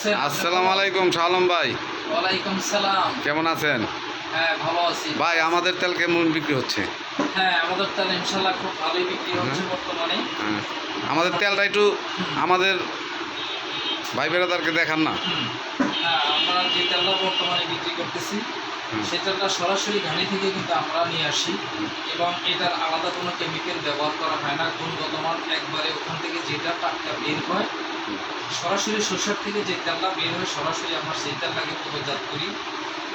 আছেন? আসসালামু আলাইকুম শালম ভাই। ওয়ালাইকুম সালাম। কেমন আছেন? হ্যাঁ, ভালো আছি ভাই। আমাদের তেল কেমন বিক্রি হচ্ছে? হ্যাঁ, আমাদের তেল ইনশাআল্লাহ খুব ভালোই বিক্রি হচ্ছে বর্তমানে। হ্যাঁ, আমাদের তেলটা একটু আমাদের ভাই বেরাদারকে দেখান না। হ্যাঁ, আমরা যে তেলটা বর্তমানে বিক্রি করতেছি সে তেলটা সরাসরি ঘানি থেকে কিন্তু আমরা নিয়ে আসি এবং এটার আলাদা কোনো কেমিক্যাল ব্যবহার করা হয় না। গুণগত মান একবারে ওখান থেকে যেটা টাটকা বের হয়, সরাসরি সরষের থেকে যে তেলটা বের হয় সরাসরি আমরা সেই তেলটাকে প্রক্রিয়াজাত করি।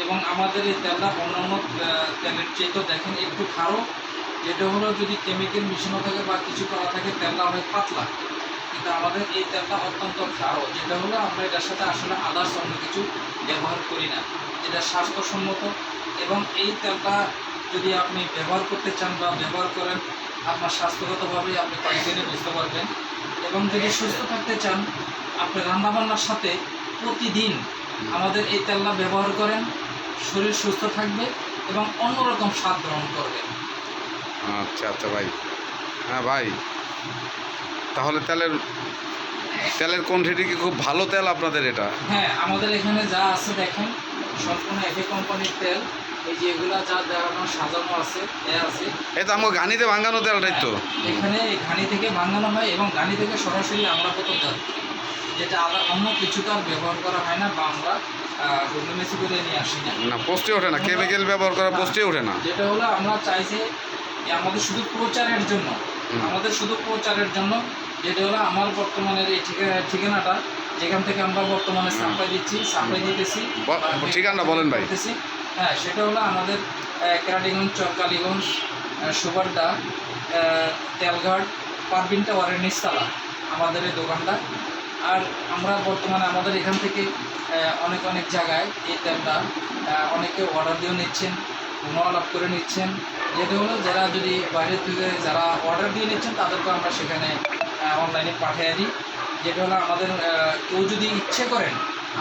এবং আমাদের এই তেলটা অন্যান্য তেলের চেয়েও দেখেন একটু খারো, যেটা হলো যদি কেমিক্যাল মিশানো থাকে বা কিছু করা থাকে তেলটা অনেক পাতলা, কিন্তু আমাদের এই তেলটা অত্যন্ত খারো, যেটা হলো আমরা এটার সাথে আসলে আদার্স অন্য কিছু ব্যবহার করি না, যেটা স্বাস্থ্যসম্মত। এবং এই তেলটা যদি আপনি ব্যবহার করতে চান বা ব্যবহার করেন, আপনার স্বাস্থ্যগতভাবে আপনি কয়েকদিনে বুঝতে পারবেন। এবং যদি সুস্থ থাকতে চান, আপনি রান্নাবান্নার সাথে প্রতিদিন আমাদের এই তেলটা ব্যবহার করেন, শরীর সুস্থ থাকবে এবং অন্যরকম স্বাদ গ্রহণ করবে। আচ্ছা আচ্ছা ভাই। হ্যাঁ ভাই, তাহলে তেলের তেলের কোয়ান্টিটি কি খুব ভালো তেল আপনাদের এটা? হ্যাঁ, আমাদের এখানে যা আছে দেখেন সম্পূর্ণ একই কোম্পানির তেল। এই যে এগুলা যা দেখানো সাজানো আছে আছে, এই তো আমার গানিতে ভাঙানো তেলটাই তো। এখানে এই ঘানি থেকে ভাঙানো হয় এবং ঘানি থেকে সরাসরি আমরা কত তেল, যেটা অন্য কিছু তার ব্যবহার করা হয় না বা আমরা মেসি করে নিয়ে আসি না। না, পোস্টে ওঠে না, কেমিক্যাল ব্যবহার করা পোস্টে ওঠে না। যেটা হলো আমরা চাইছি যে আমাদের শুধু প্রচারের জন্য, যেটা হলো আমার বর্তমানের এই ঠিকানাটা যেখান থেকে আমরা বর্তমানে সাপ্লাই দিতেছি। ঠিকানা বলেন ভাই। হ্যাঁ, সেটা হলো আমাদের কেরানীগঞ্জ, চরকালীগঞ্জ, সুবাড্ডা, তেলঘাট, পারবিন টাওয়ারের নিচতলা আমাদের এই দোকানটা। আর আমরা বর্তমানে আমাদের এখান থেকে অনেক জায়গায় এই তেলটা অনেকে অর্ডার দিয়েও নিচ্ছেন, লাভ করে নিচ্ছেন। যেটা হলো যারা যদি বাইরের থেকে যারা অর্ডার দিয়ে নিচ্ছেন তাদেরকে আমরা সেখানে অনলাইনে পাঠিয়ে দিই। যেটা হলো আমাদের কেউ যদি ইচ্ছে করেন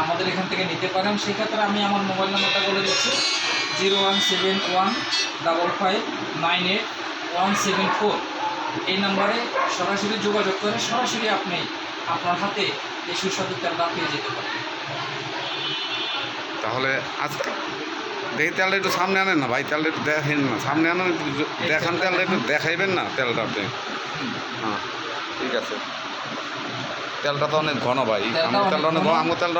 আমাদের এখান থেকে নিতে পারেন, সেক্ষেত্রে আমি আমার মোবাইল নাম্বারটা বলে দিচ্ছি 0171559817 এই নাম্বারে সরাসরি যোগাযোগ করে সরাসরি আপনি আপনার হাতে এই সুস্বাদু তেলটা পেয়ে যেতে পারেন। তাহলে আজকে দেখি তেলটা একটু সামনে আনেন না ভাই, তেলটা একটু দেখেন না, সামনে আনেন, একটু দেখান, তেলটা একটু দেখাইবেন না তেলটা আপনি। হ্যাঁ, ঠিক আছে। তেলটা তো অনেক ঘন ভাই, আমার তেলটা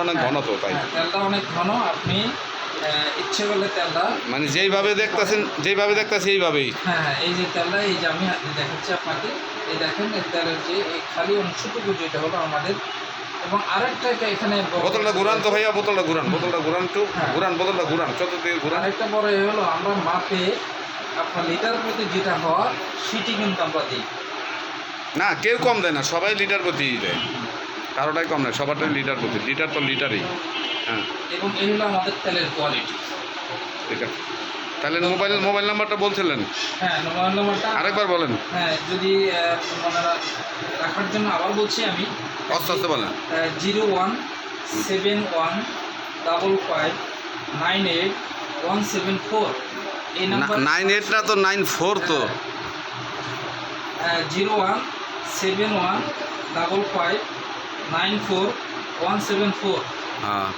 অনেক ঘন তো তাই। তেলটা অনেক ঘন, আপনি ইচ্ছে করলে তেলটা মানে যেইভাবে দেখতেছি এইভাবেই। হ্যাঁ, এই যে তেলটা, এই যে আমি দেখাচ্ছি আপনাকে, এই দেখেন এই তেলের যে এই খালি অংশটুকু যেটা হলো আমাদের। এবং আরেকটা এখানে বোতলটা ঘুরান তো ভাইয়া, বোতলটা ঘুরান একটু বোতলটা ঘুরান, চতুর্দিকে ঘুরান। আরেকটা বড় হলো আমরা মাপে আপনার লিটার প্রতি যেটা হওয়ার সেটি কিন্তু আমরা দিই না, কেউ কম দেয় না, সবাই লিটার প্রতি দেয়, কারোটাই কম নেয়, সবারটাই লিটার প্রতি, লিটার তো লিটারই। হ্যাঁ, এবং এই হলো আমাদের তেলের কোয়ালিটি। ঠিক আছে। তাহলে মোবাইল নাম্বারটা বলছিলেন? হ্যাঁ, মোবাইল নাম্বারটা আরেকবার বলেন। হ্যাঁ, যদি মনে রাখার জন্য আবার বলছি আমি, আস্তে আস্তে বলেন। 0171559817 এই নাম্বার। 98 না তো 94 তো। 0171559417 হ্যাঁ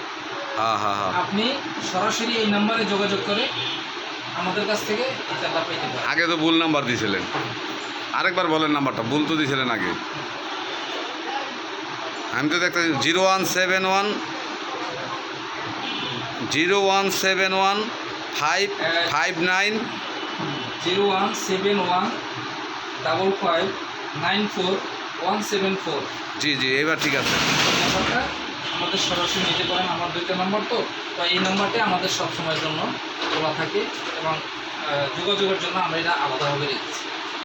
হ্যাঁ হ্যাঁ হ্যাঁ। আপনি সরাসরি এই নাম্বারে যোগাযোগ করে আমাদের কাছ থেকে এই তেলটা পেতে পারেন। আগে তো ভুল নাম্বার দিয়েছিলেন, আরেকবার বলেন নাম্বারটা, ভুল তো দিয়েছিলেন আগে। আমি তো দেখতে 0171 559 0171559417 জি জি, এবার ঠিক আছে। নাম্বারটা আমাদের সরাসরি নিতে পারেন। আমার দুইটা নম্বর তো এই নাম্বারটা আমাদের সবসময়ের জন্য খোলা থাকে এবং যোগাযোগের জন্য আমরা এটা আলাদাভাবে রেখেছি।